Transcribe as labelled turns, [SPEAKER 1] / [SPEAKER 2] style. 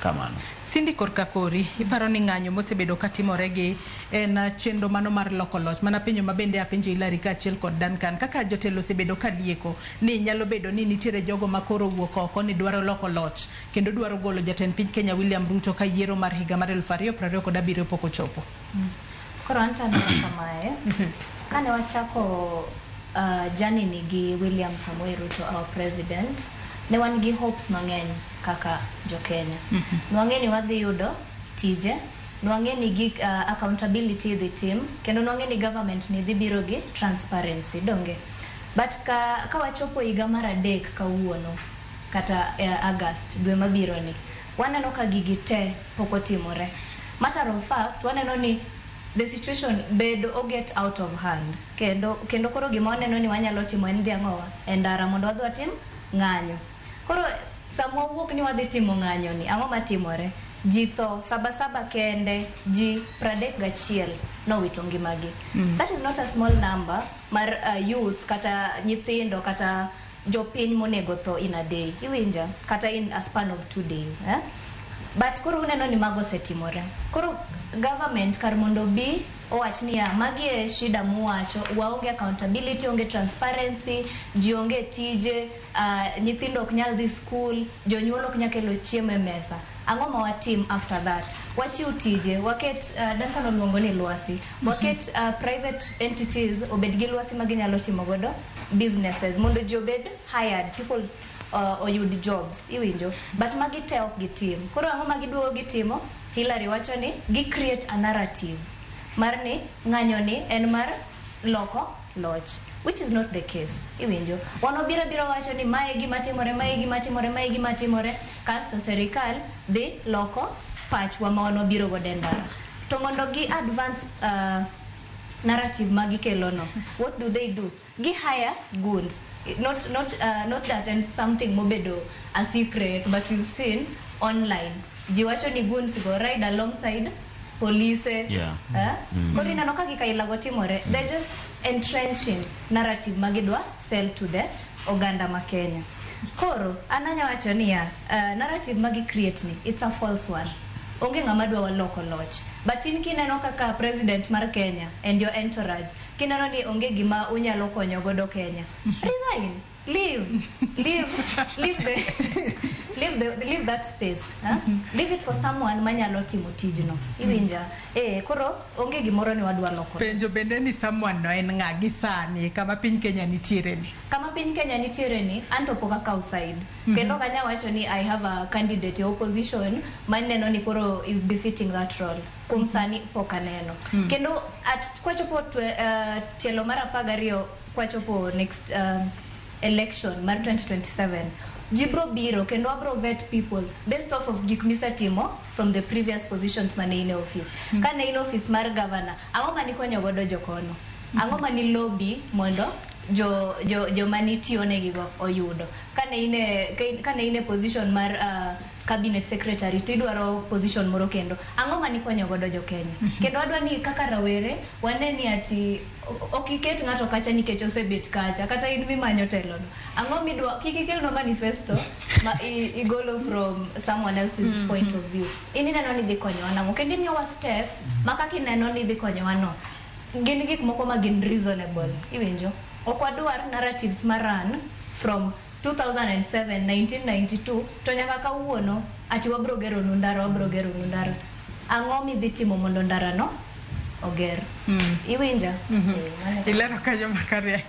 [SPEAKER 1] Kamano.
[SPEAKER 2] Syndy korka kori iparo ni ng'anyo mosebedo katimore gi en chenro mano mar loko loch mana penjo mabende apenjo Hilary kaachiel kod Duncan kaka jotelo osebedo kalieko ni nyalo bedo ni nitiere jogo makoro wuok oko ni dwaro loko loch kendo dwaro golo jatend piny Kenya William Ruto ka yiero mar higa mar 2027 pok ochopo.
[SPEAKER 3] Koro antano kamae kane wachako jani ni gi William Samoei Ruto our president ne wan gi hopes mang'eny kaka jo Kenya. Nwang'e ni wadhi yudo tije, nwang'e ni gi accountability the team, kendo nwang'e ni government ni dhi biro gi transparency donge. But ka wachopo higa mar 3 kawuono kata August dwe mabiro ni waneno ka gigi te pok otimore. Matter of fact waneno ni the situation bedo get out of hand kendo koro gima waneno ni wanyalo timo en dhiang'owa e ndara mondo wadhi watim ng'anyo. Koro samo wuok ni wadhi timo ng'anyo ni ang'o matimore? Ji tho saba kende ji 31 no wito ngimagi. That is not a small number mar youths kata nyithindo kata jopiny monego tho in a day. Iwinja kata in a span of 2 days. But koro uneno ni mago setimore. Koro government kar mondo bi owach ni magi e shida muwacho, waonge accountability, onge transparency, ji onge tije, nyithindo ok nyal dhi school, jonyuol ok nyal kelo chiemo e mesa. Ang'o ma watim after that? Wachiw tije, waket Duncan oluongo ni lwasi, waket private entities obed gi lwasi ma ginyalo timo godo businesses mondo ji obed hired, people oyud jobs, iwinjo. But magi te ok gitim. Koro ang'o ma giduogo gitimo? Hilary wacho ni gi create a narrative mar ni ng'anyo ni en mar loko loch, which is not the case. Iwinjo. Wano biro wacho ni mae gima timore kasto Sirkal dhi loko pach wa ma biro go dendara. To mondo gi advance narrative magi kelo no. What do? Gi hire goons. Not that and something mobedo a secret, but you've seen online. Jiwacho ni goons go ride alongside police. Kori nanoka gikaila gotimore. They're just entrenching narrative magidwa sell to the oganda ma Kenya. Koro ananya wacho ni narrative magi create ni it's a false one. Onge ng'ama dwa loko loch. But in kineno kaka president mar Kenya and your entourage kineno ni onge gima unyalo konyo godo Kenya. Resign. Leave that space. Leave it for someone manyalo timo tijno. Iwinja. Koro onge gimoro ni wadwa loko.
[SPEAKER 2] Penjo bende ni someone no en ng'agi sani kama piny Kenya nitiere ni.
[SPEAKER 3] Kama piny Kenya nitiere ni anto poka ka side. Kendo kanya wacho ni I have a candidate opposition maneno ni koro is befitting that role. Kum sani poka neno. Kendo kwachopo tielo mar 12 kwachopo next election mar 2027 jibro biro kendo abro vet people based off of gik misatimo from the previous positions mane in office. Kane in office mar governor ang'o mani konyo godo jokono, ang'o mani lobby mondo jo manitiyo negigo oyudo. Kane ine position mar cabinet secretary tidwaro position moro kendo ang'o mani konyo godo jo Kenya. Kendo adwa ni kaka rawere waneni ati okiket ng'ato kacha nikech osebet kacha kata in mimanyo telo no ang'o midwa kikikel no manifesto ma igolo from someone else's point of view. Ini neno ni dhi konyo anang'o kendo miyowa steps makaki neno ni dhi konyo ano gin gik moko ma gin reasonable. Iwinjo. Okwadwar narratives maran from 2007, 1992 to nyaka kawuono ati wabro gero ndara. Ang'o midhi timo mondo ndara no oger. Iwinja.
[SPEAKER 2] Ilero kanyo makare.